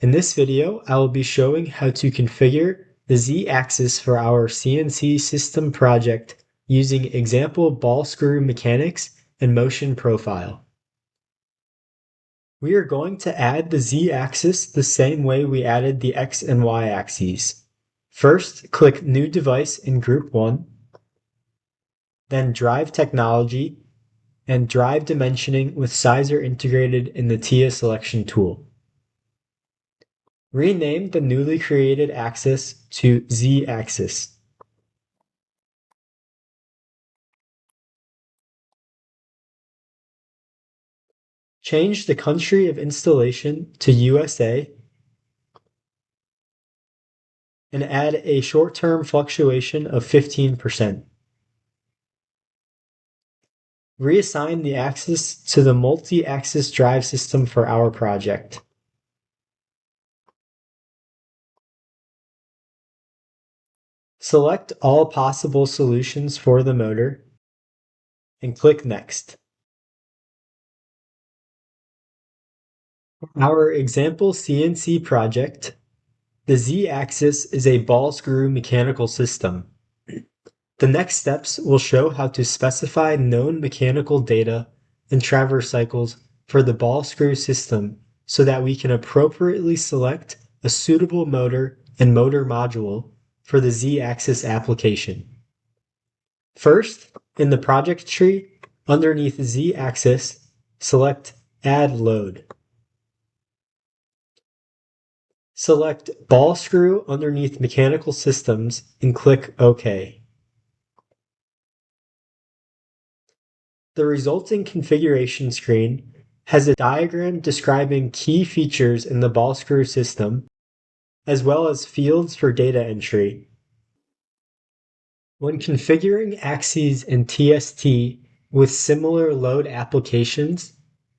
In this video, I will be showing how to configure the Z-axis for our CNC system project using example ball screw mechanics and motion profile. We are going to add the Z-axis the same way we added the X and Y axes. First, click New Device in Group 1, then Drive Technology, and Drive Dimensioning with Sizer integrated in the TIA Selection tool. Rename the newly created axis to Z-axis. Change the country of installation to USA and add a short-term fluctuation of 15%. Reassign the axis to the multi-axis drive system for our project. Select all possible solutions for the motor and click Next. For our example CNC project, the Z-axis is a ball screw mechanical system. The next steps will show how to specify known mechanical data and traverse cycles for the ball screw system so that we can appropriately select a suitable motor and motor module for the Z-axis application. First, in the project tree, underneath Z-axis, select Add Load. Select Ball Screw underneath Mechanical Systems and click OK. The resulting configuration screen has a diagram describing key features in the ball screw system, as well as fields for data entry. When configuring axes in TST with similar load applications,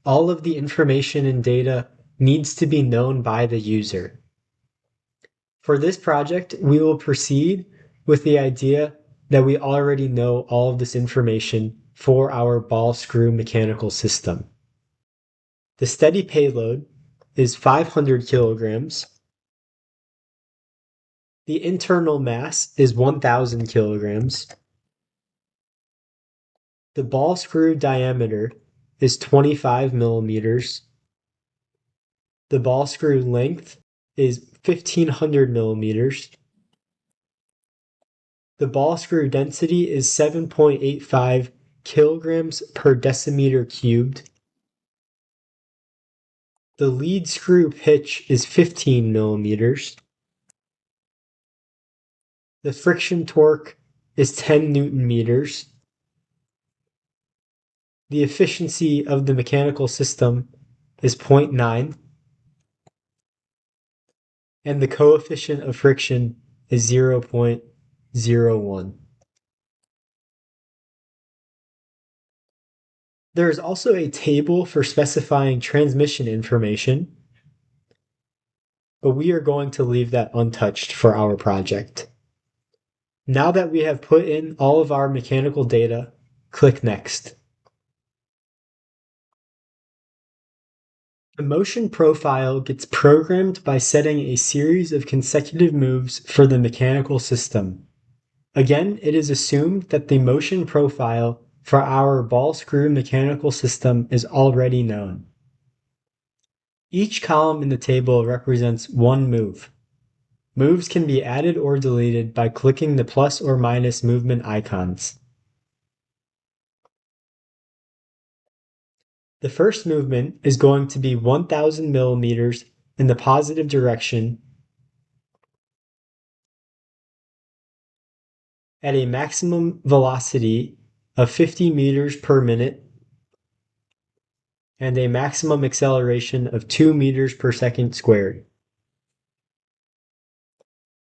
all of the information and data needs to be known by the user. For this project, we will proceed with the idea that we already know all of this information for our ball screw mechanical system. The steady payload is 500 kilograms. The internal mass is 1,000 kilograms. The ball screw diameter is 25 millimeters. The ball screw length is 1,500 millimeters. The ball screw density is 7.85 kilograms per decimeter cubed. The lead screw pitch is 15 millimeters. The friction torque is 10 Newton meters. The efficiency of the mechanical system is 0.9. And the coefficient of friction is 0.01. There is also a table for specifying transmission information, but we are going to leave that untouched for our project. Now that we have put in all of our mechanical data, click Next. The motion profile gets programmed by setting a series of consecutive moves for the mechanical system. Again, it is assumed that the motion profile for our ball screw mechanical system is already known. Each column in the table represents one move. Moves can be added or deleted by clicking the plus or minus movement icons. The first movement is going to be 1,000 millimeters in the positive direction at a maximum velocity of 50 meters per minute and a maximum acceleration of 2 meters per second squared.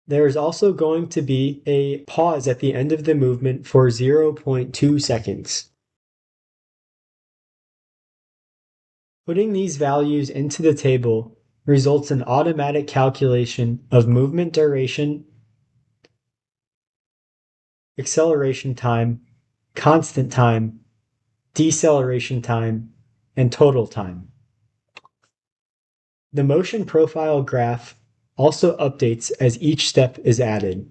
There is also going to be a pause at the end of the movement for 0.2 seconds. Putting these values into the table results in automatic calculation of movement duration, acceleration time, constant time, deceleration time, and total time. The motion profile graph also updates as each step is added.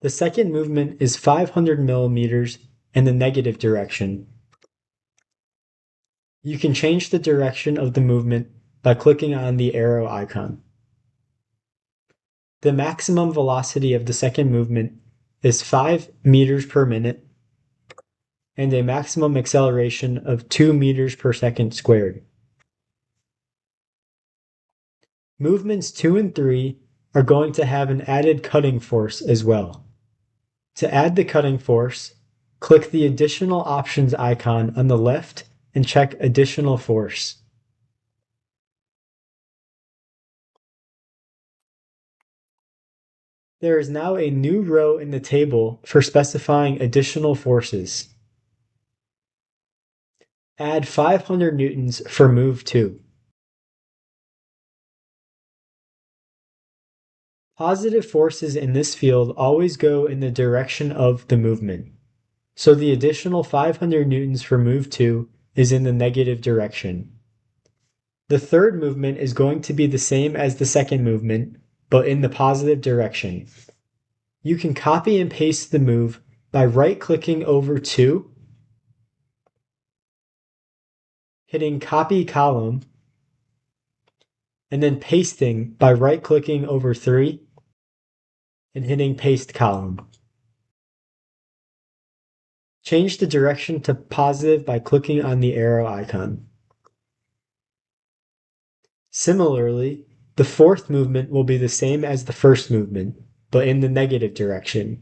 The second movement is 500 millimeters in the negative direction. You can change the direction of the movement by clicking on the arrow icon. The maximum velocity of the second movement is 5 meters per minute and a maximum acceleration of 2 meters per second squared. Movements 2 and 3 are going to have an added cutting force as well. To add the cutting force, click the additional options icon on the left and check additional force. There is now a new row in the table for specifying additional forces. Add 500 newtons for move 2. Positive forces in this field always go in the direction of the movement, so the additional 500 newtons for move 2 is in the negative direction. The third movement is going to be the same as the second movement, but in the positive direction. You can copy and paste the move by right-clicking over 2, hitting Copy Column, and then pasting by right-clicking over 3 and hitting Paste Column. Change the direction to positive by clicking on the arrow icon. Similarly, the fourth movement will be the same as the first movement, but in the negative direction.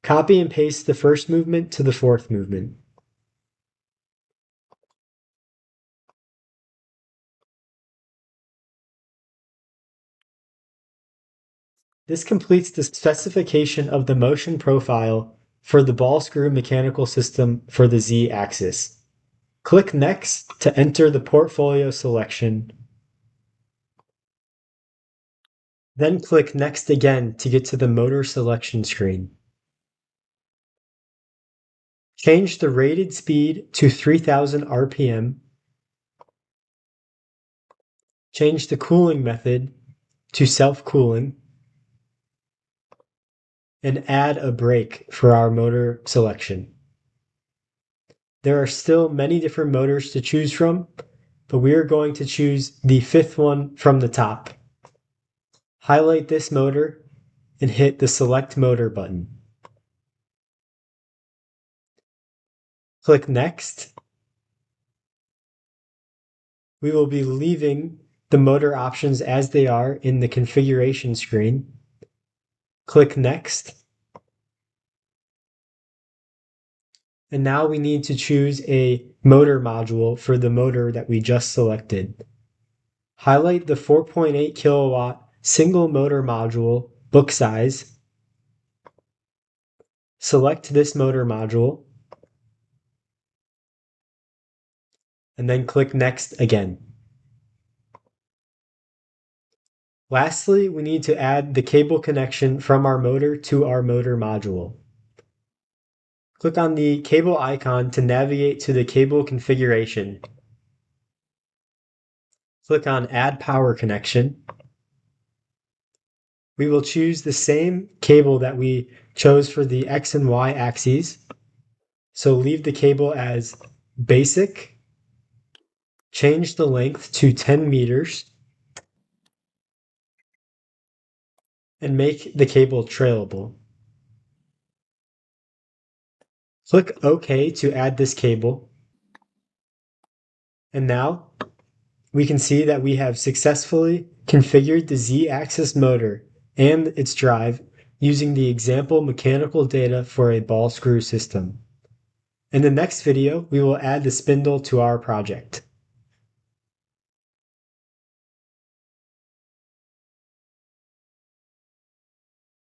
Copy and paste the first movement to the fourth movement. This completes the specification of the motion profile for the ball screw mechanical system for the Z-axis. Click Next to enter the portfolio selection. Then click Next again to get to the motor selection screen. Change the rated speed to 3000 RPM. Change the cooling method to self-cooling. And add a brake for our motor selection. There are still many different motors to choose from, but we are going to choose the fifth one from the top. Highlight this motor and hit the Select Motor button. Click Next. We will be leaving the motor options as they are in the configuration screen. Click Next. And now we need to choose a motor module for the motor that we just selected. Highlight the 4.8 kilowatt single motor module book size. Select this motor module. And then click Next again. Lastly, we need to add the cable connection from our motor to our motor module. Click on the cable icon to navigate to the cable configuration. Click on Add Power Connection. We will choose the same cable that we chose for the X and Y axes. So leave the cable as basic. Change the length to 10 meters. And make the cable trailable. Click OK to add this cable. And now we can see that we have successfully configured the Z-axis motor and its drive using the example mechanical data for a ball screw system. In the next video, we will add the spindle to our project.